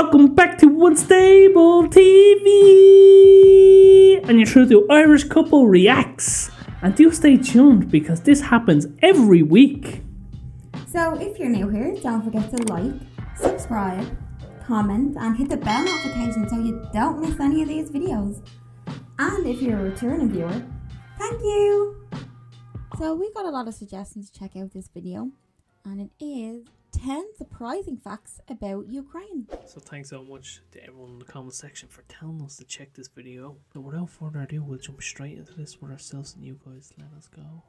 Welcome back to Unstable TV! And you're through to Irish Couple Reacts. And do stay tuned because this happens every week. So if you're new here, don't forget to like, subscribe, comment and hit the bell notification so you don't miss any of these videos. And if you're a returning viewer, thank you! So we got a lot of suggestions to check out this video, and it is 10 surprising facts about Ukraine. So thanks so much to everyone in the comment section for telling us to check this video. So without further ado, we'll jump straight into this with ourselves and you guys. Let us go.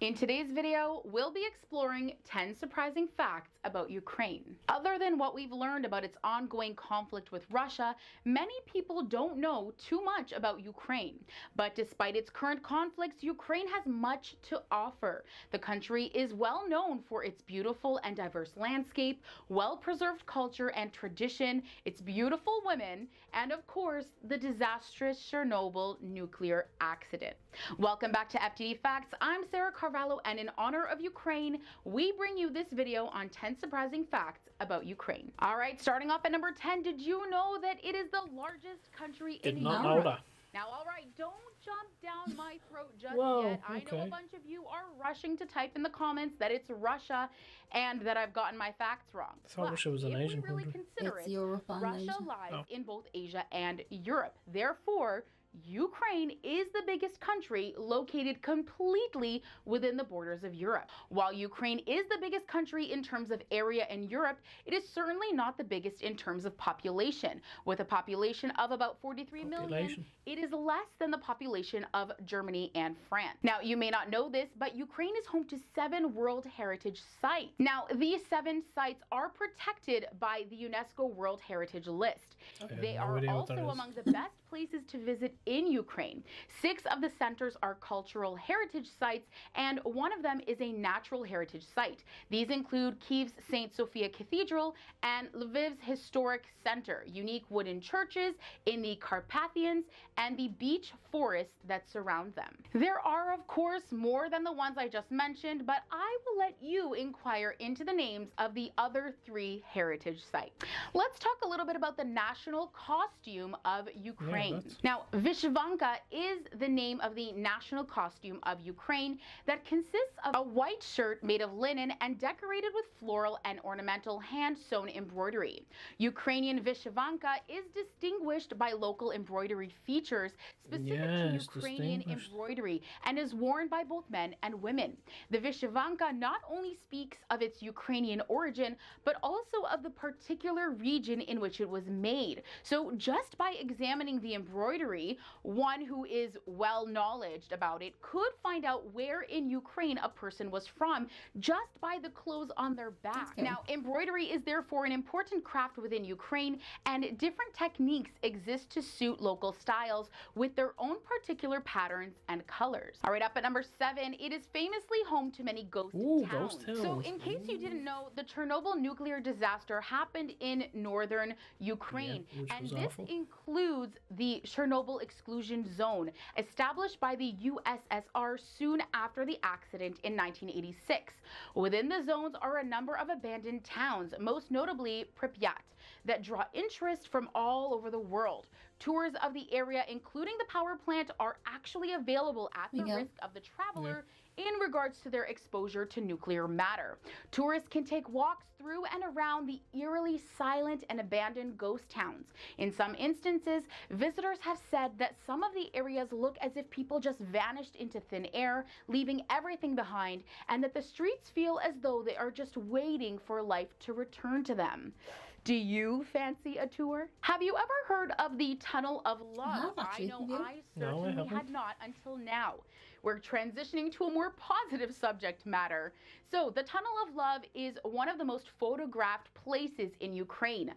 In today's video, we'll be exploring 10 surprising facts about Ukraine. Other than what we've learned about its ongoing conflict with Russia, many people don't know too much about Ukraine. But despite its current conflicts, Ukraine has much to offer. The country is well known for its beautiful and diverse landscape, well-preserved culture and tradition, its beautiful women, and of course, the disastrous Chernobyl nuclear accident. Welcome back to FTD Facts. I'm Sarah Carvalho, and in honor of Ukraine, we bring you this video on 10 surprising facts about Ukraine. All right, starting off at number 10, did you know that it is the largest country in Europe? Did not know that. Now, all right, don't jump down my throat just Whoa, yet. I know a bunch of you are rushing to type in the comments that it's Russia and that I've gotten my facts wrong. I thought Russia was an Asian if we really country. consider It's it, Europe and Russia Asia. lies in both Asia and Europe. Therefore, Ukraine is the biggest country located completely within the borders of Europe. While Ukraine is the biggest country in terms of area in Europe, it is certainly not the biggest in terms of population. With a population of about 43 million, it is less than the population of Germany and France. Now, you may not know this, but Ukraine is home to 7 World Heritage Sites. Now, these 7 sites are protected by the UNESCO World Heritage List. They are also among the best places to visit in Ukraine. 6 of the centers are cultural heritage sites, and one of them is a natural heritage site. These include Kyiv's St. Sophia Cathedral and Lviv's Historic Center, unique wooden churches in the Carpathians, and the beech forests that surround them. There are, of course, more than the ones I just mentioned, but I will let you inquire into the names of the other 3 heritage sites. Let's talk a little bit about the national costume of Ukraine. Now, Vyshyvanka is the name of the national costume of Ukraine that consists of a white shirt made of linen and decorated with floral and ornamental hand-sewn embroidery. Ukrainian Vyshyvanka is distinguished by local embroidery features specific to Ukrainian embroidery and is worn by both men and women. The Vyshyvanka not only speaks of its Ukrainian origin, but also of the particular region in which it was made. So just by examining the embroidery, one who is well knowledged about it could find out where in Ukraine a person was from just by the clothes on their back. Now, embroidery is therefore an important craft within Ukraine, and different techniques exist to suit local styles with their own particular patterns and colors. All right, up at number 7, it is famously home to many ghost towns. So in case you didn't know, the Chernobyl nuclear disaster happened in northern Ukraine, and this includes the Chernobyl exclusion zone established by the USSR soon after the accident in 1986. Within the zones are a number of abandoned towns, most notably Pripyat, that draw interest from all over the world. Tours of the area, including the power plant, are actually available at the risk of the traveler in regards to their exposure to nuclear matter. Tourists can take walks through and around the eerily silent and abandoned ghost towns. In some instances, visitors have said that some of the areas look as if people just vanished into thin air, leaving everything behind, and that the streets feel as though they are just waiting for life to return to them. Do you fancy a tour? Have you ever heard of the Tunnel of Love? I know I certainly had not until now. We're transitioning to a more positive subject matter. So the Tunnel of Love is one of the most photographed places in Ukraine.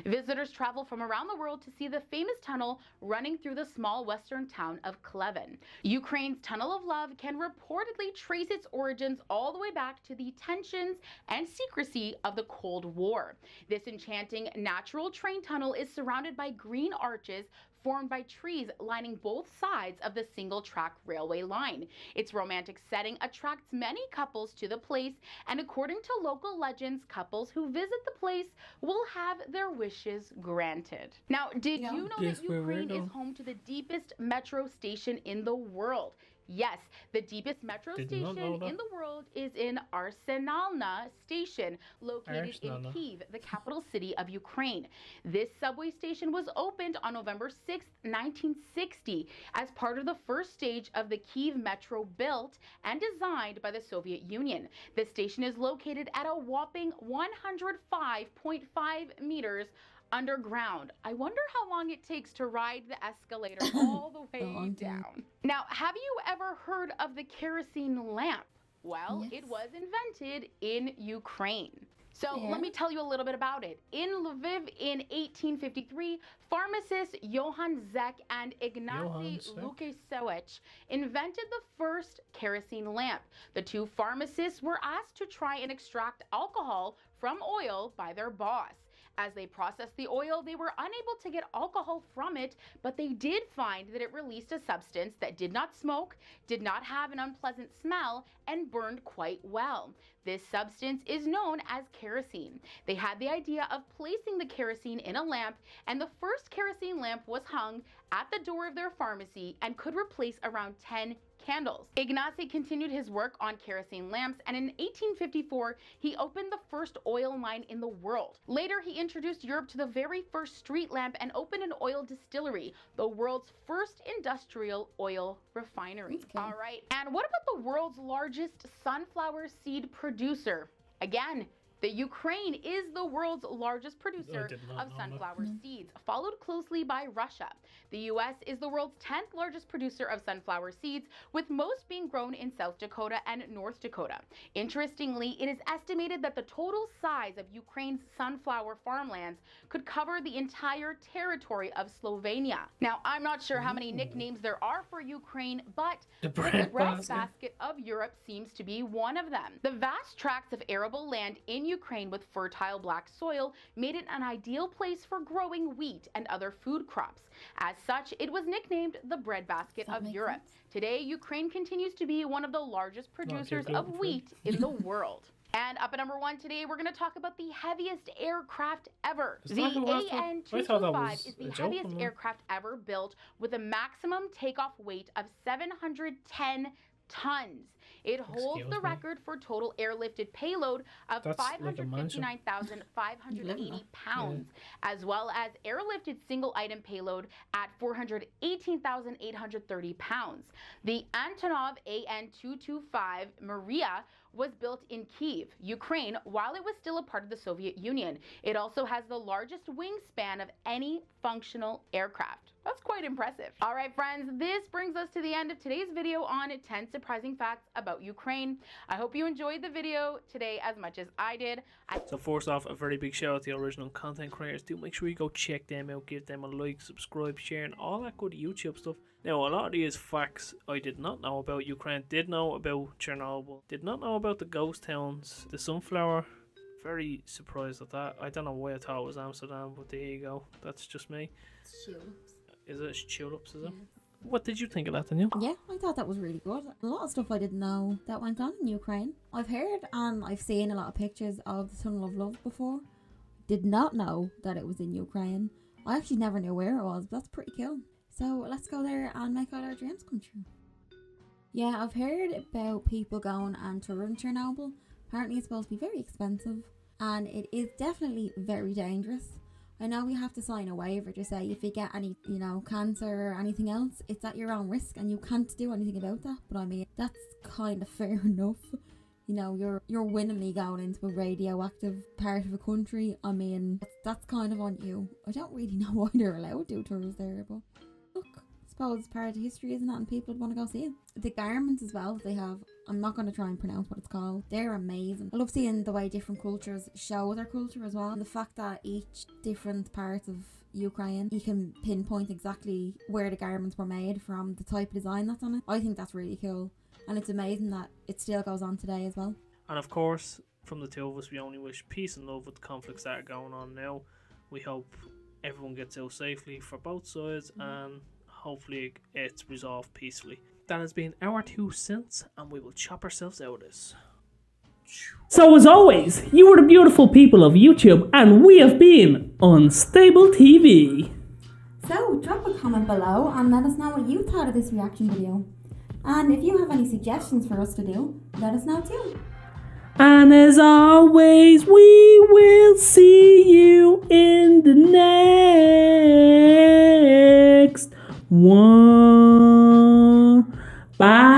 Visitors travel from around the world to see the famous tunnel running through the small western town of Klevin. Ukraine's Tunnel of Love can reportedly trace its origins all the way back to the tensions and secrecy of the Cold War. This enchanting natural train tunnel is surrounded by green arches formed by trees lining both sides of the single-track railway line. Its romantic setting attracts many couples to the place, and according to local legends, couples who visit the place will have their wishes granted. Now, did you know that Ukraine is home to the deepest metro station in the world? Yes, the deepest metro station in the world is in Arsenalna Station, located in Kyiv, the capital city of Ukraine. This subway station was opened on November 6, 1960, as part of the first stage of the Kyiv Metro, built and designed by the Soviet Union. The station is located at a whopping 105.5 meters underground. I wonder how long it takes to ride the escalator all the way down. Now, have you ever heard of the kerosene lamp? Well, it was invented in Ukraine. So let me tell you a little bit about it. In Lviv in 1853, pharmacists Johann Zek and Ignacy Lukasiewicz invented the first kerosene lamp. The two pharmacists were asked to try and extract alcohol from oil by their boss. As they processed the oil, they were unable to get alcohol from it, but they did find that it released a substance that did not smoke, did not have an unpleasant smell, and burned quite well. This substance is known as kerosene. They had the idea of placing the kerosene in a lamp, and the first kerosene lamp was hung at the door of their pharmacy and could replace around 10 candles. Ignacy continued his work on kerosene lamps, and in 1854, he opened the first oil mine in the world. Later, he introduced Europe to the very first street lamp and opened an oil distillery, the world's first industrial oil refinery. All right, and what about the world's largest sunflower seed producer? Again, the Ukraine is the world's largest producer of sunflower seeds, followed closely by Russia. The US is the world's 10th largest producer of sunflower seeds, with most being grown in South Dakota and North Dakota. Interestingly, it is estimated that the total size of Ukraine's sunflower farmlands could cover the entire territory of Slovenia. Now, I'm not sure how many nicknames there are for Ukraine, but the breadbasket of Europe seems to be one of them. The vast tracts of arable land in Ukraine with fertile black soil made it an ideal place for growing wheat and other food crops. As such, it was nicknamed the breadbasket of Europe. Today, Ukraine continues to be one of the largest producers of wheat in the world. And up at number 1 today, we're going to talk about the heaviest aircraft ever. The AN-225 is the heaviest aircraft ever built, with a maximum takeoff weight of 710 tons. It holds the record for total airlifted payload of 559,580 pounds, as well as airlifted single item payload at 418,830 pounds. The Antonov AN-225 Maria was built in Kyiv, Ukraine, while it was still a part of the Soviet Union. It also has the largest wingspan of any functional aircraft. That's quite impressive. All right, friends, this brings us to the end of today's video on 10 surprising facts about Ukraine. I hope you enjoyed the video today as much as I did. So first off, a very big shout out to the original content creators. Do make sure you go check them out, give them a like, subscribe, share, and all that good YouTube stuff. Now, a lot of these facts I did not know about Ukraine, did know about Chernobyl, did not know about the ghost towns, the sunflower. Very surprised at that. I don't know why I thought it was Amsterdam, but there you go. That's just me. Tulips. Is it tulips, is it? What did you think of that, Daniel? Yeah, I thought that was really good. A lot of stuff I didn't know that went on in Ukraine. I've heard and I've seen a lot of pictures of the Tunnel of Love before. Did not know that it was in Ukraine. I actually never knew where it was, but that's pretty cool. So let's go there and make all our dreams come true. Yeah, I've heard about people going and touring Chernobyl. Apparently it's supposed to be very expensive, and it is definitely very dangerous. I know you have to sign a waiver to say if you get any, cancer or anything else, it's at your own risk and you can't do anything about that. But I mean, that's kind of fair enough. You're willingly going into a radioactive part of a country. I mean, that's kind of on you. I don't really know why they're allowed to do tours there, but look, I suppose it's part of the history, isn't it? And people would want to go see it. The garments as well they have, I'm not going to try and pronounce what it's called. They're amazing. I love seeing the way different cultures show their culture as well. And the fact that each different part of Ukraine, you can pinpoint exactly where the garments were made from, the type of design that's on it. I think that's really cool. And it's amazing that it still goes on today as well. And of course, from the two of us, we only wish peace and love with the conflicts that are going on now. We hope everyone gets out safely for both sides, and hopefully it's resolved peacefully. That has been our 2 cents, and we will chop ourselves out of this. So as always, you are the beautiful people of YouTube, and we have been Unstable TV. So drop a comment below and let us know what you thought of this reaction video. And if you have any suggestions for us to do, let us know too. And as always, we will see you in the next one. Bye.